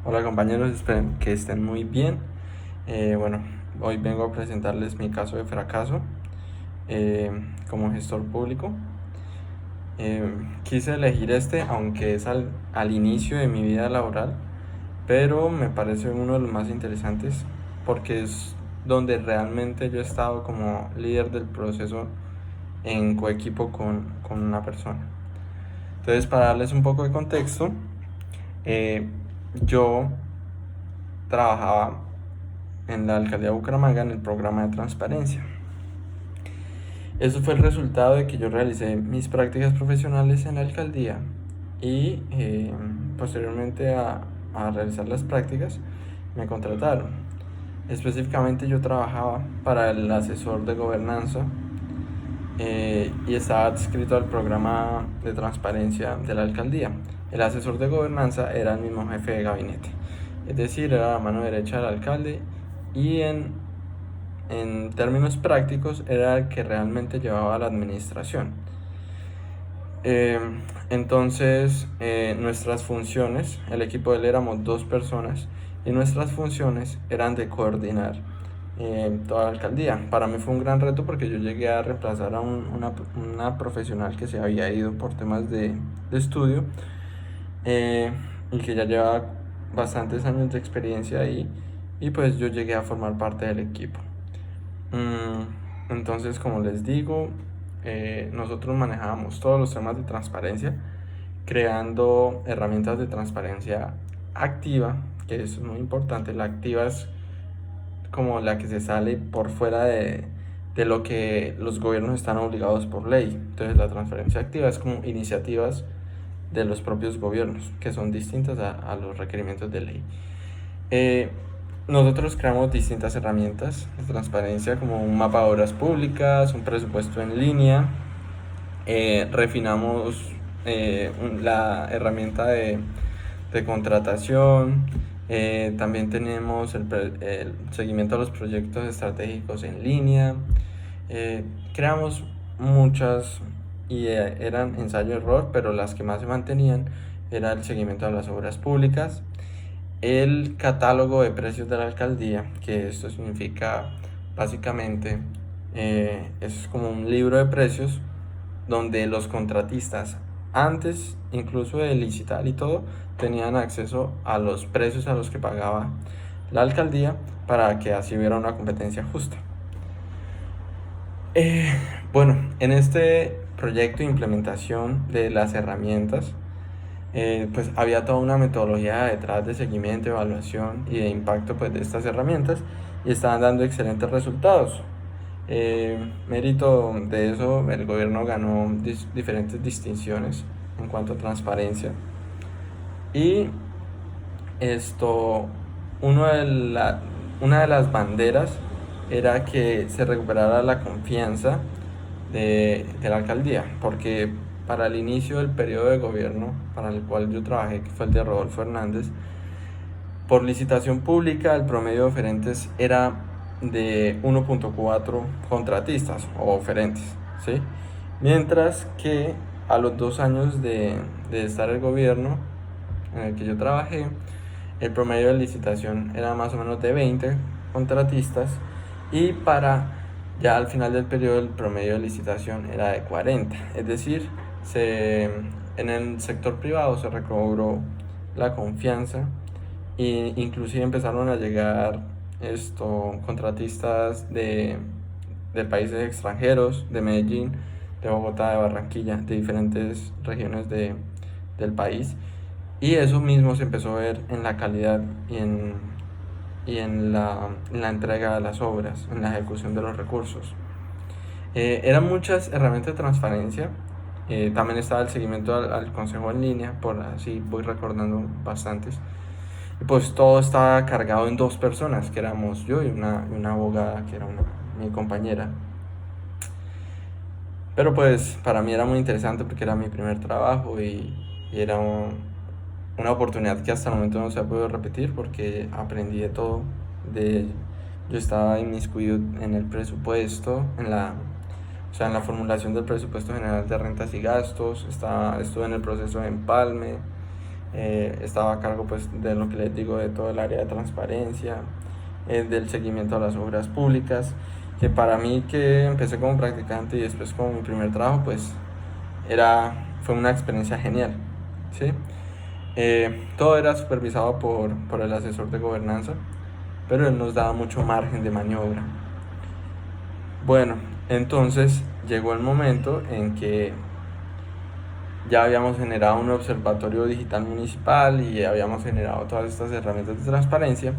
Hola compañeros, espero que estén muy bien. Bueno, hoy vengo a presentarles mi caso de fracaso eh, como gestor público. Quise elegir este, aunque es al inicio de mi vida laboral, pero me parece uno de los más interesantes porque es donde realmente yo he estado como líder del proceso en coequipo con una persona. Entonces, para darles un poco de contexto, yo trabajaba en la alcaldía de Bucaramanga en el programa de transparencia. Eso fue el resultado de que yo realicé mis prácticas profesionales en la alcaldía y posteriormente a realizar las prácticas me contrataron. Específicamente yo trabajaba para el asesor de gobernanza y estaba adscrito al programa de transparencia de la alcaldía. El asesor de gobernanza era el mismo jefe de gabinete, es decir, era la mano derecha del alcalde y en términos prácticos era el que realmente llevaba la administración. Eh, entonces, nuestras funciones, el equipo de él éramos 2 personas y nuestras funciones eran de coordinar toda la alcaldía. Para mí fue un gran reto porque yo llegué a reemplazar a una profesional que se había ido por temas de estudio eh, y que ya llevaba bastantes años de experiencia ahí, y pues yo llegué a formar parte del equipo. Entonces, como les digo, nosotros manejábamos todos los temas de transparencia, creando herramientas de transparencia activa, que eso es muy importante. La activa es como la que se sale por fuera de lo que los gobiernos están obligados por ley. Entonces, la transparencia activa es como iniciativas de los propios gobiernos, que son distintas a los requerimientos de ley. Eh, Nosotros creamos distintas herramientas de transparencia como un mapa de obras públicas, un presupuesto en línea, refinamos la herramienta de contratación, también tenemos el seguimiento a los proyectos estratégicos en línea, creamos muchas y eran ensayo-error, pero las que más se mantenían era el seguimiento a las obras públicas, el catálogo de precios de la alcaldía, que esto significa básicamente, es como un libro de precios donde los contratistas, antes incluso de licitar y todo, tenían acceso a los precios a los que pagaba la alcaldía para que así hubiera una competencia justa. Eh, bueno, en este proyecto de implementación de las herramientas, pues había toda una metodología detrás de seguimiento, evaluación y de impacto pues, de estas herramientas, y estaban dando excelentes resultados. Mérito de eso, el gobierno ganó diferentes distinciones en cuanto a transparencia. Y esto, uno de una de las banderas era que se recuperara la confianza de la alcaldía, porque para el inicio del periodo de gobierno para el cual yo trabajé, que fue el de Rodolfo Hernández, por licitación pública el promedio de oferentes era de 1.4 contratistas o oferentes, ¿sí? Mientras que a los 2 años de estar el gobierno en el que yo trabajé, el promedio de licitación era más o menos de 20 contratistas, y para ya al final del periodo el promedio de licitación era de 40. Es decir, en el sector privado se recobró la confianza e inclusive empezaron a llegar contratistas de países extranjeros, de Medellín, de Bogotá, de Barranquilla, de diferentes regiones del país. Y eso mismo se empezó a ver en la calidad y en la entrega de las obras, en la ejecución de los recursos. Eran muchas herramientas de transparencia. También estaba el seguimiento al consejo en línea, por así voy recordando bastantes. Y pues todo estaba cargado en 2 personas, que éramos yo y una abogada, que era mi compañera. Pero pues para mí era muy interesante porque era mi primer trabajo y era una oportunidad que hasta el momento no se ha podido repetir porque aprendí de todo. Yo estaba inmiscuido en el presupuesto, o sea, en la formulación del presupuesto general de rentas y gastos, estuve en el proceso de empalme, estaba a cargo pues de lo que les digo, de todo el área de transparencia, del seguimiento a las obras públicas, que para mí, que empecé como practicante y después como mi primer trabajo, pues fue una experiencia genial, ¿sí? Todo era supervisado por el asesor de gobernanza, pero él nos daba mucho margen de maniobra. Bueno, entonces llegó el momento en que ya habíamos generado un observatorio digital municipal y habíamos generado todas estas herramientas de transparencia,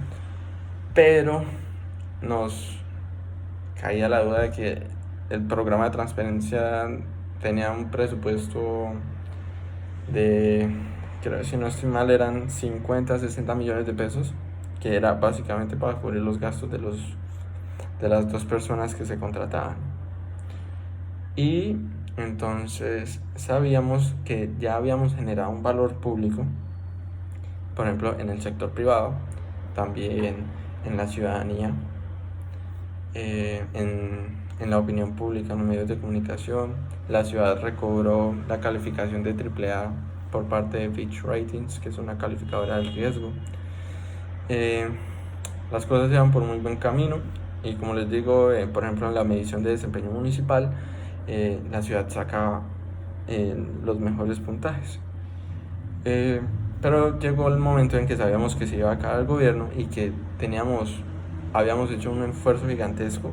pero nos caía la duda de que el programa de transparencia tenía un presupuesto de, creo que si no estoy mal, eran 50, 60 millones de pesos, que era básicamente para cubrir los gastos de las dos personas que se contrataban. Y entonces sabíamos que ya habíamos generado un valor público, por ejemplo, en el sector privado, también en la ciudadanía, en la opinión pública, en los medios de comunicación. La ciudad recobró la calificación de AAA por parte de Fitch Ratings, que es una calificadora del riesgo. Las cosas iban por muy buen camino y, como les digo, por ejemplo, en la medición de desempeño municipal, la ciudad sacaba los mejores puntajes. Pero llegó el momento en que sabíamos que se iba a acabar el gobierno y que habíamos hecho un esfuerzo gigantesco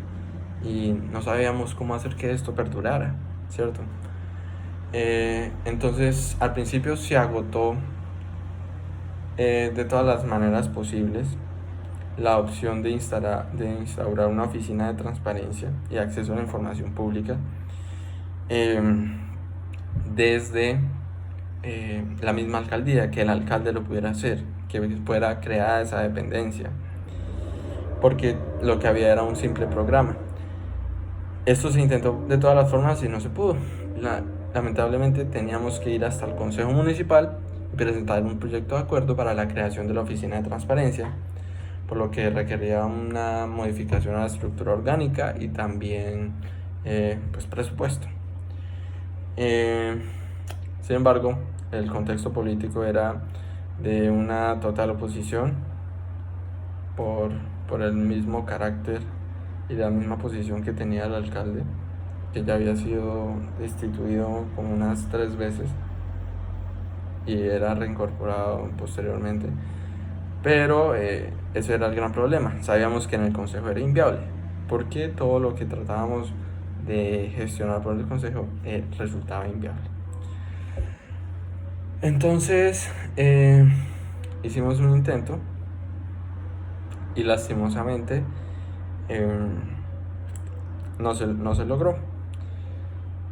y no sabíamos cómo hacer que esto perdurara, ¿cierto? Entonces, al principio se agotó de todas las maneras posibles la opción de instaurar una oficina de transparencia y acceso a la información pública desde la misma alcaldía, que el alcalde lo pudiera hacer, que fuera creada esa dependencia, porque lo que había era un simple programa. Esto se intentó de todas las formas y no se pudo. Lamentablemente teníamos que ir hasta el Consejo Municipal y presentar un proyecto de acuerdo para la creación de la oficina de transparencia, por lo que requería una modificación a la estructura orgánica y también pues presupuesto. Sin embargo, el contexto político era de una total oposición por el mismo carácter y la misma posición que tenía el alcalde, que ya había sido destituido como unas 3 veces y era reincorporado posteriormente. Pero ese era el gran problema. Sabíamos que en el consejo era inviable, porque todo lo que tratábamos de gestionar por el consejo resultaba inviable. Entonces hicimos un intento y lastimosamente no se logró.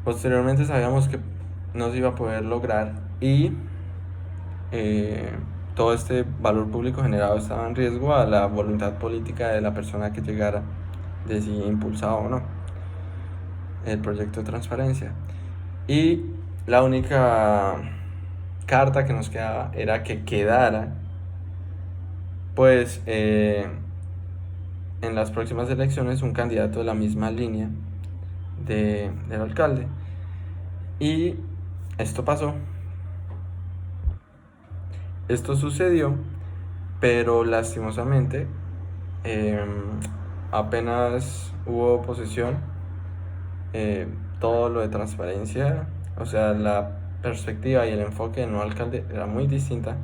Posteriormente sabíamos que no se iba a poder lograr y todo este valor público generado estaba en riesgo a la voluntad política de la persona que llegara, de si impulsaba o no el proyecto de transparencia. Y la única carta que nos quedaba era que quedara pues en las próximas elecciones un candidato de la misma línea del alcalde. Y esto pasó. Esto sucedió, pero lastimosamente apenas hubo oposición, todo lo de transparencia, o sea, la perspectiva y el enfoque del nuevo alcalde era muy distinta,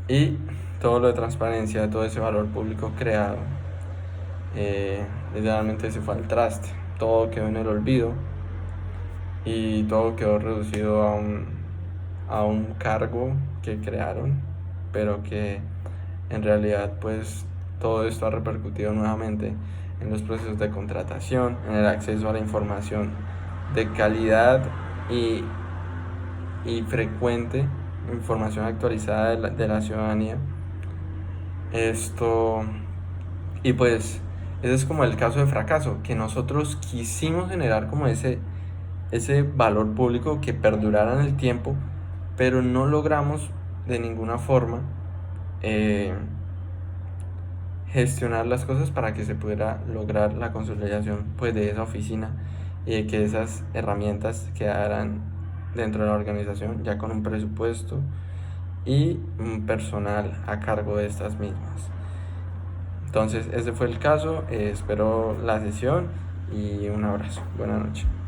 y todo lo de transparencia, todo ese valor público creado, literalmente se fue al traste. Todo quedó en el olvido y todo quedó reducido a un cargo que crearon, pero que en realidad pues todo esto ha repercutido nuevamente en los procesos de contratación, en el acceso a la información de calidad y frecuente, información actualizada de la ciudadanía. Y pues ese es como el caso de fracaso, que nosotros quisimos generar como ese valor público que perdurara en el tiempo, pero no logramos de ninguna forma gestionar las cosas para que se pudiera lograr la consolidación pues de esa oficina y de que esas herramientas quedaran dentro de la organización ya con un presupuesto y un personal a cargo de estas mismas. Entonces ese fue el caso, espero la sesión y un abrazo. Buenas noches.